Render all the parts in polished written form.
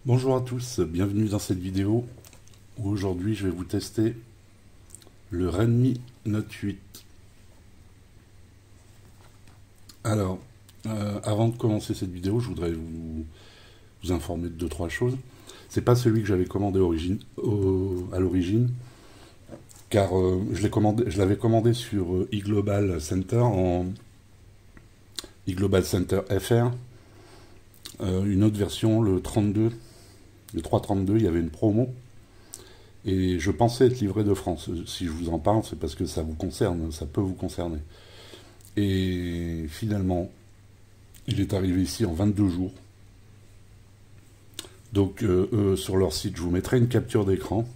Bonjour à tous, bienvenue dans cette vidéo où aujourd'hui je vais vous tester le Redmi Note 8. Alors, avant de commencer cette vidéo, je voudrais vous informer de deux trois choses. C'est pas celui que j'avais commandé à l'origine, car je l'avais commandé sur iGlobal Center en iGlobal Center FR, une autre version, le 32. Le 332, il y avait une promo et je pensais être livré de France. Si je vous en parle, c'est parce que ça vous concerne, ça peut vous concerner. Et finalement, il est arrivé ici en 22 jours. Donc sur leur site, je vous mettrai une capture d'écran.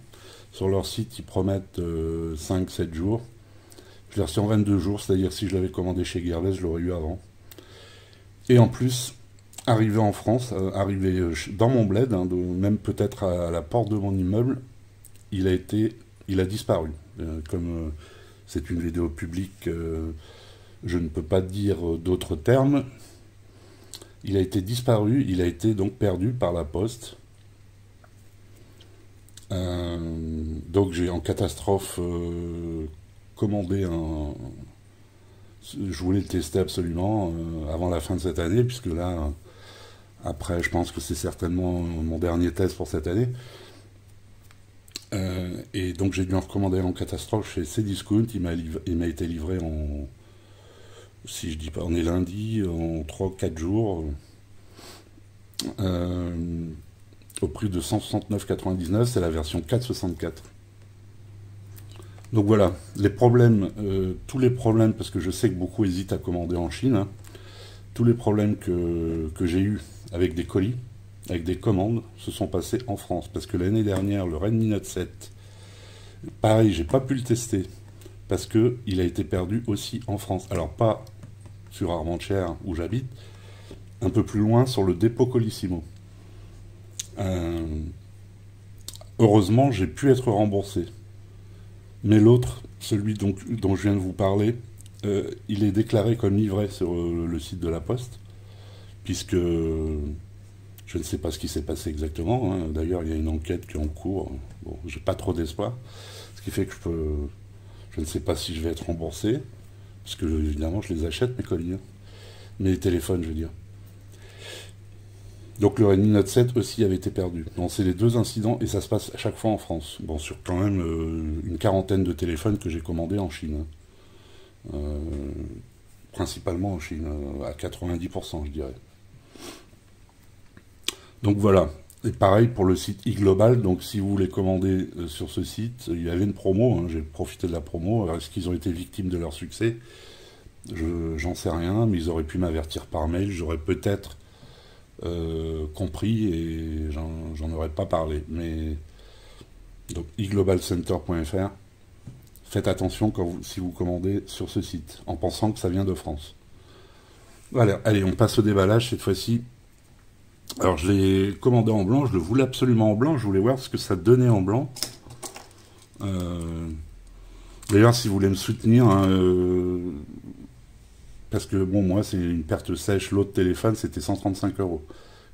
Sur leur site, ils promettent 5-7 jours. Je l'ai reçu en 22 jours, c'est-à-dire si je l'avais commandé chez Gearbest, je l'aurais eu avant. Et en plus, arrivé en France, arrivé dans mon bled, hein, même peut-être à la porte de mon immeuble, il a disparu. Comme c'est une vidéo publique, je ne peux pas dire d'autres termes. Il a été disparu, il a été donc perdu par la poste. Donc j'ai en catastrophe commandé un... Je voulais le tester absolument avant la fin de cette année, puisque là... Après, je pense que c'est certainement mon dernier test pour cette année. Et donc j'ai dû en recommander en catastrophe chez Cdiscount. Il m'a été livré en... Si je dis pas, on est lundi, en 3-4 jours. Au prix de 169,99, c'est la version 4,64. Donc voilà, les problèmes, tous les problèmes, parce que je sais que beaucoup hésitent à commander en Chine, hein, tous les problèmes que j'ai eus avec des colis, avec des commandes, se sont passés en France. Parce que l'année dernière, le Redmi Note 7, pareil, j'ai pas pu le tester, parce qu'il a été perdu aussi en France. Alors pas sur Armentières, où j'habite, un peu plus loin, sur le dépôt Colissimo. Heureusement, j'ai pu être remboursé. Mais l'autre, celui dont je viens de vous parler, il est déclaré comme livré sur le site de la Poste, puisque je ne sais pas ce qui s'est passé exactement. Hein. D'ailleurs, il y a une enquête qui est en cours. Bon, j'ai pas trop d'espoir, ce qui fait que je ne sais pas si je vais être remboursé, parce que évidemment, je les achète mes colis, hein. Mes téléphones, je veux dire. Donc le Redmi Note 7 aussi avait été perdu. Donc c'est les deux incidents et ça se passe à chaque fois en France. Bon, sur quand même une quarantaine de téléphones que j'ai commandés en Chine. Principalement en Chine, à 90%, je dirais. Donc voilà. Et pareil pour le site iGlobal. Donc si vous voulez commander sur ce site, il y avait une promo. Hein, j'ai profité de la promo. Alors, est-ce qu'ils ont été victimes de leur succès? J'en sais rien, mais ils auraient pu m'avertir par mail. J'aurais peut-être compris et j'en aurais pas parlé. Mais donc iglobalcenter.fr, faites attention si vous commandez sur ce site, en pensant que ça vient de France. Voilà, allez, on passe au déballage cette fois-ci. Alors je l'ai commandé en blanc, je le voulais absolument en blanc, je voulais voir ce que ça donnait en blanc. D'ailleurs, si vous voulez me soutenir, hein, parce que bon, moi c'est une perte sèche, l'autre téléphone c'était 135 €.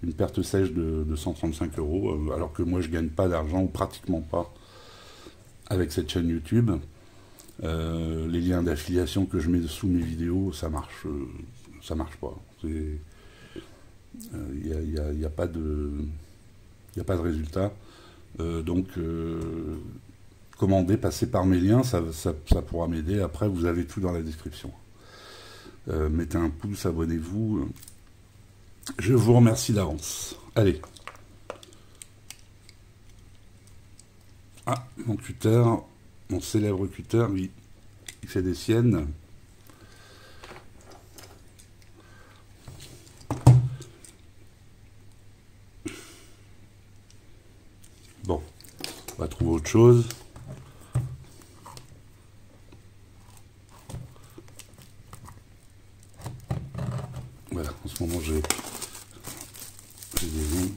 Une perte sèche de 135 €, alors que moi je gagne pas d'argent, ou pratiquement pas, avec cette chaîne YouTube. Les liens d'affiliation que je mets sous mes vidéos, ça marche pas. Il n'y a pas de résultat. Donc commandez, passez par mes liens, ça pourra m'aider. Après, vous avez tout dans la description. Mettez un pouce, abonnez-vous. Je vous remercie d'avance. Allez. Ah, mon cutter, mon célèbre cutter, oui, il fait des siennes. Bon, on va trouver autre chose. Voilà, en ce moment j'ai des noms.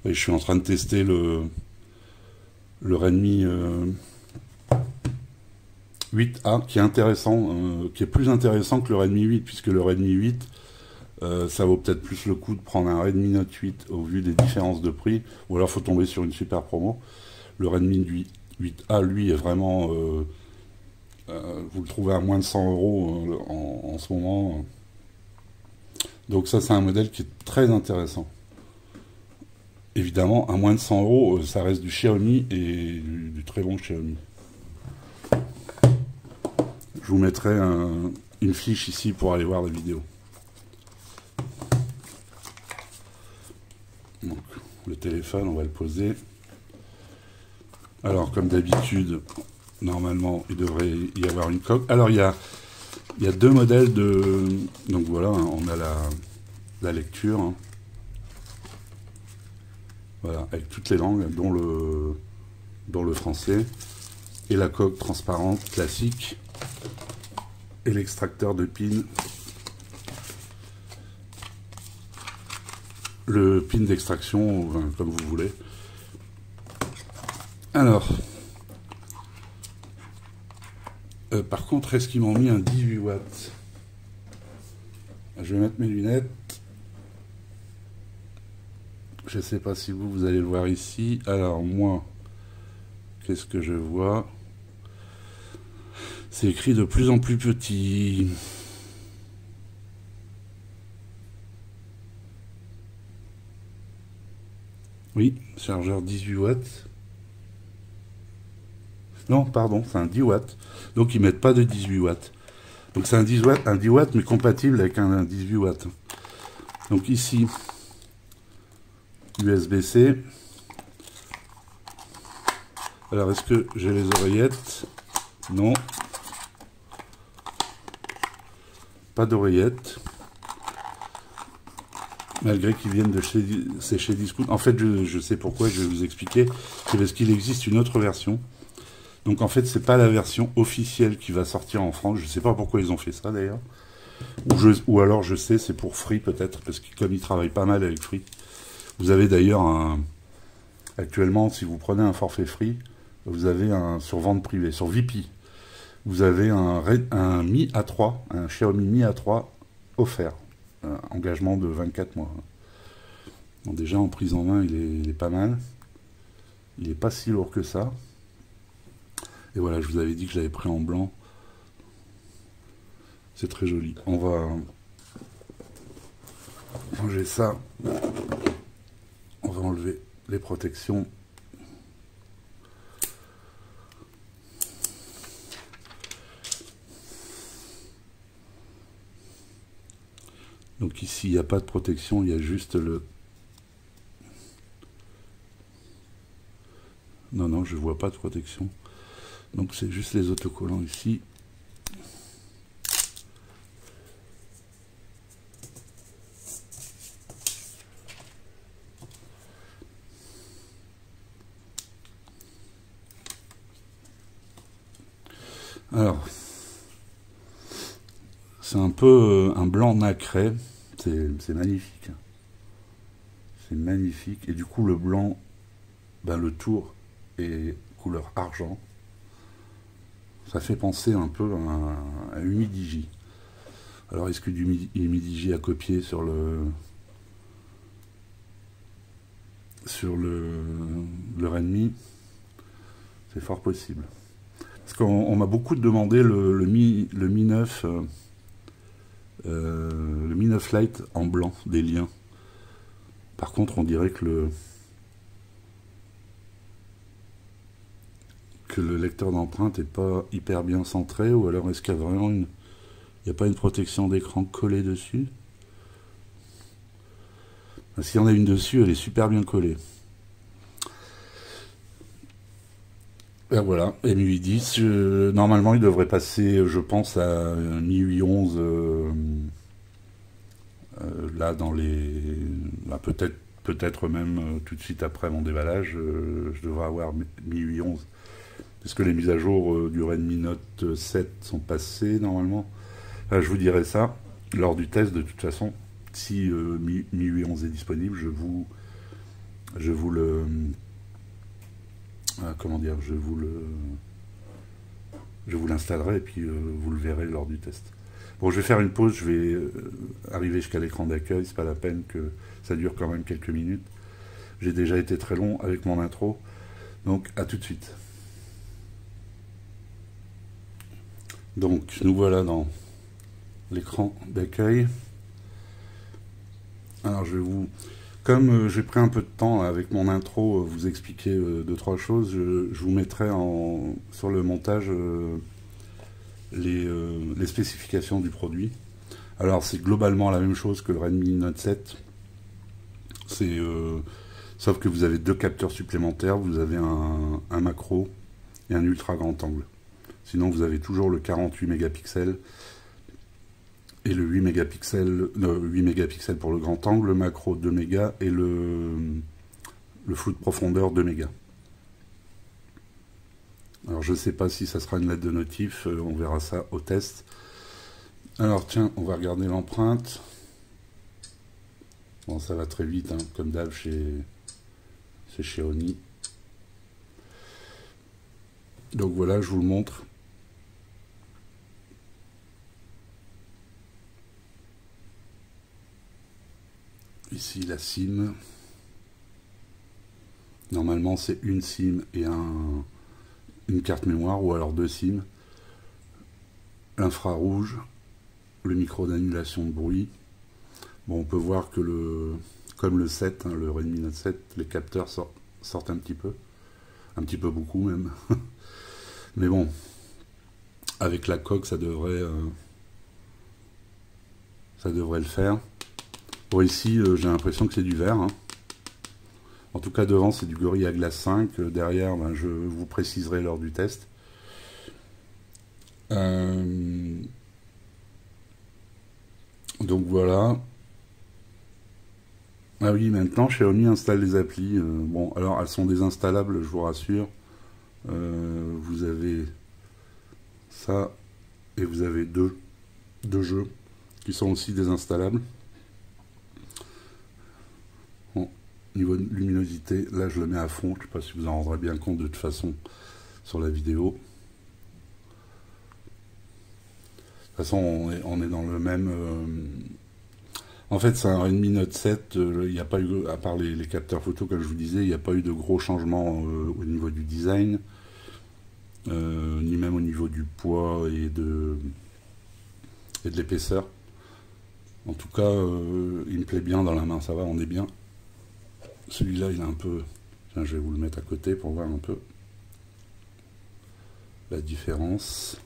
Oui, je suis en train de tester le Redmi 8A, qui est intéressant, qui est plus intéressant que le Redmi 8, puisque le Redmi 8, ça vaut peut-être plus le coup de prendre un Redmi Note 8 au vu des différences de prix, ou alors faut tomber sur une super promo. Le Redmi 8A, lui, est vraiment... vous le trouvez à moins de 100 € en ce moment. Donc ça, c'est un modèle qui est très intéressant. Évidemment, à moins de 100 €, ça reste du Xiaomi et du très bon Xiaomi. Je vous mettrai une fiche ici pour aller voir la vidéo. Donc, le téléphone, on va le poser. Alors, comme d'habitude, normalement, il devrait y avoir une coque. Alors, il y a deux modèles de... Donc voilà, hein, on a la lecture. Hein. Voilà, avec toutes les langues, dont le français. Et la coque transparente classique. Et l'extracteur de pin. Le pin d'extraction, comme vous voulez. Alors... par contre, est-ce qu'ils m'ont mis un 18 watts? Je vais mettre mes lunettes. Je ne sais pas si vous allez le voir ici. Alors, moi, qu'est-ce que je vois? C'est écrit de plus en plus petit. Oui, chargeur 18 watts. Non, pardon, c'est un 10 watts. Donc, ils mettent pas de 18 watts. Donc, c'est un 10 watts, mais compatible avec un 18 watts. Donc, ici, USB-C. Alors, est-ce que j'ai les oreillettes? Non. Pas d'oreillettes. Malgré qu'ils viennent de chez Discount. En fait, je sais pourquoi, je vais vous expliquer. C'est parce qu'il existe une autre version. Donc en fait, c'est pas la version officielle qui va sortir en France. Je sais pas pourquoi ils ont fait ça d'ailleurs. Ou alors je sais, c'est pour Free peut-être, parce que comme ils travaillent pas mal avec Free. Vous avez d'ailleurs actuellement, si vous prenez un forfait Free, vous avez sur vente privée, sur VP. Vous avez un Mi A3, un Xiaomi Mi A3 offert. Engagement de 24 mois. Bon, déjà en prise en main, il est pas mal. Il est pas si lourd que ça. Et voilà, je vous avais dit que je l'avais pris en blanc. C'est très joli. On va ranger ça. On va enlever les protections. Donc ici, il n'y a pas de protection, il y a juste le... Non, non, je ne vois pas de protection. Donc c'est juste les autocollants ici. Alors, c'est un peu un blanc nacré. C'est magnifique. C'est magnifique. Et du coup, le blanc, ben, le tour est couleur argent. Ça fait penser un peu à Humidigi. Alors, est-ce que du Humidigi a copié sur le Redmi? C'est fort possible. Parce qu'on m'a beaucoup demandé le Mi 9, le Mi 9 Lite en blanc, des liens. Par contre, on dirait que le lecteur d'empreinte n'est pas hyper bien centré, ou alors est-ce qu'il y a vraiment il n'y a pas une protection d'écran collée dessus? S'il y en a une dessus, elle est super bien collée. Et voilà, MUI 10, normalement il devrait passer, je pense, à MIUI 11, là dans les... Là, peut-être même tout de suite après mon déballage, je devrais avoir MIUI 11. Parce que les mises à jour du Redmi Note 7 sont passées normalement. Je vous dirai ça lors du test de toute façon. Si MIUI 11 est disponible, je vous le... comment dire, je vous le je vous l'installerai et puis vous le verrez lors du test. Bon, je vais faire une pause, je vais arriver jusqu'à l'écran d'accueil, c'est pas la peine que ça dure quand même quelques minutes. J'ai déjà été très long avec mon intro, donc à tout de suite. Donc nous voilà dans l'écran d'accueil. Alors je vais vous... Comme j'ai pris un peu de temps avec mon intro, vous expliquer deux, trois choses, je vous mettrai sur le montage les spécifications du produit. Alors c'est globalement la même chose que le Redmi Note 7, sauf que vous avez deux capteurs supplémentaires, vous avez un macro et un ultra grand angle. Sinon vous avez toujours le 48 mégapixels et le 8 mégapixels, 8 mégapixels pour le grand angle, le macro 2 mégas et le flou de profondeur 2 mégas. Alors je ne sais pas si ça sera une lettre de notif, on verra ça au test. Alors tiens, on va regarder l'empreinte. Bon, ça va très vite, hein, comme d'hab chez Xiaomi. Donc voilà, je vous le montre. Ici la SIM. Normalement c'est une SIM et une carte mémoire ou alors deux SIM. L'infrarouge, le micro d'annulation de bruit. Bon, on peut voir que comme le 7, hein, le Redmi Note 7, les capteurs sortent un petit peu beaucoup même. Mais bon, avec la coque ça devrait le faire. Bon, ici j'ai l'impression que c'est du verre, hein. En tout cas devant c'est du Gorilla Glass 5, derrière ben, je vous préciserai lors du test. Donc voilà. Ah oui, maintenant Xiaomi installe les applis. Bon, alors elles sont désinstallables, je vous rassure. Vous avez ça et vous avez deux jeux qui sont aussi désinstallables. Bon, niveau de luminosité, là je le mets à fond, je ne sais pas si vous en rendrez bien compte de toute façon sur la vidéo. De toute façon, on est dans le même... En fait, c'est un Redmi Note 7, il n'y a pas eu, à part les capteurs photo, comme je vous disais, il n'y a pas eu de gros changements au niveau du design, ni même au niveau du poids et de l'épaisseur. En tout cas, il me plaît bien dans la main, ça va, on est bien. Celui-là, il est un peu... Tiens, je vais vous le mettre à côté pour voir un peu la différence.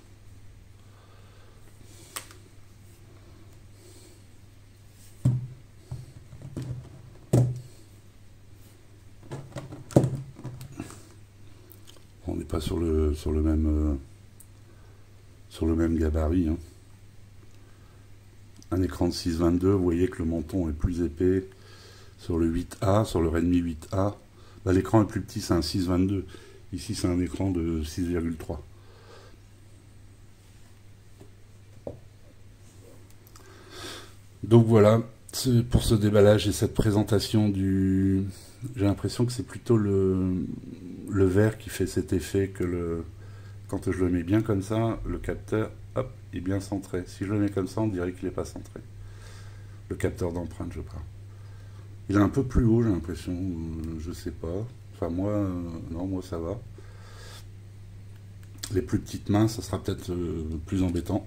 On n'est pas sur le même gabarit, hein. Un écran de 6,22, vous voyez que le menton est plus épais sur le 8A, sur le Redmi 8A. Là, l'écran est plus petit, c'est un 6,22. Ici, c'est un écran de 6,3. Donc voilà, pour ce déballage et cette présentation du... J'ai l'impression que c'est plutôt le verre qui fait cet effet que quand je le mets bien comme ça, le capteur, hop, est bien centré. Si je le mets comme ça, on dirait qu'il n'est pas centré. Le capteur d'empreinte, je parle. Il est un peu plus haut, j'ai l'impression, je sais pas. Enfin moi, non, moi ça va. Les plus petites mains, ça sera peut-être plus embêtant.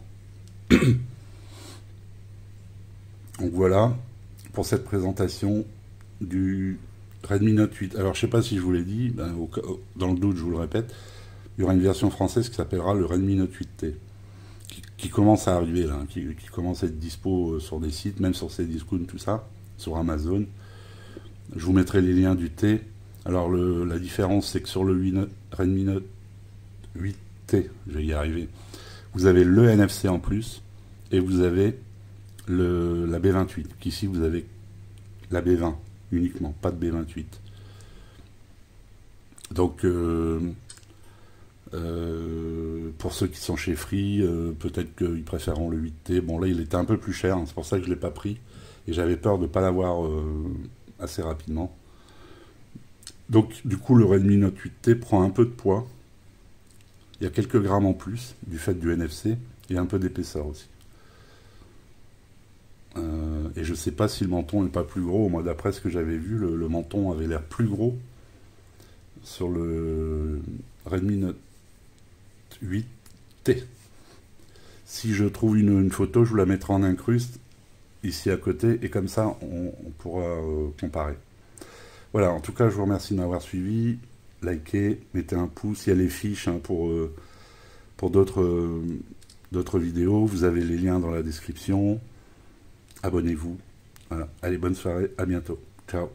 Donc voilà, pour cette présentation du Redmi Note 8. Alors je sais pas si je vous l'ai dit, ben, dans le doute je vous le répète, il y aura une version française qui s'appellera le Redmi Note 8T, qui commence à arriver là, qui commence à être dispo sur des sites, même sur Cdiscount, tout ça, sur Amazon. Je vous mettrai les liens du T. Alors la différence c'est que sur le Redmi Note 8T, je vais y arriver, vous avez le NFC en plus, et vous avez la B28, qu'ici vous avez la B20 uniquement, pas de B28. Donc pour ceux qui sont chez Free, peut-être qu'ils préféreront le 8T. Bon là il était un peu plus cher, hein, c'est pour ça que je ne l'ai pas pris, et j'avais peur de ne pas l'avoir assez rapidement. Donc du coup le Redmi Note 8T prend un peu de poids, Il y a quelques grammes en plus, du fait du NFC, et un peu d'épaisseur aussi. Et je sais pas si le menton n'est pas plus gros. Moi, d'après ce que j'avais vu, le menton avait l'air plus gros sur le Redmi Note 8T. Si je trouve une photo, je vous la mettrai en incruste ici à côté, et comme ça, on pourra comparer. Voilà, en tout cas, je vous remercie de m'avoir suivi. Likez, mettez un pouce, il y a les fiches hein, pour d'autres vidéos. Vous avez les liens dans la description. Abonnez-vous. Voilà. Allez, bonne soirée, à bientôt. Ciao.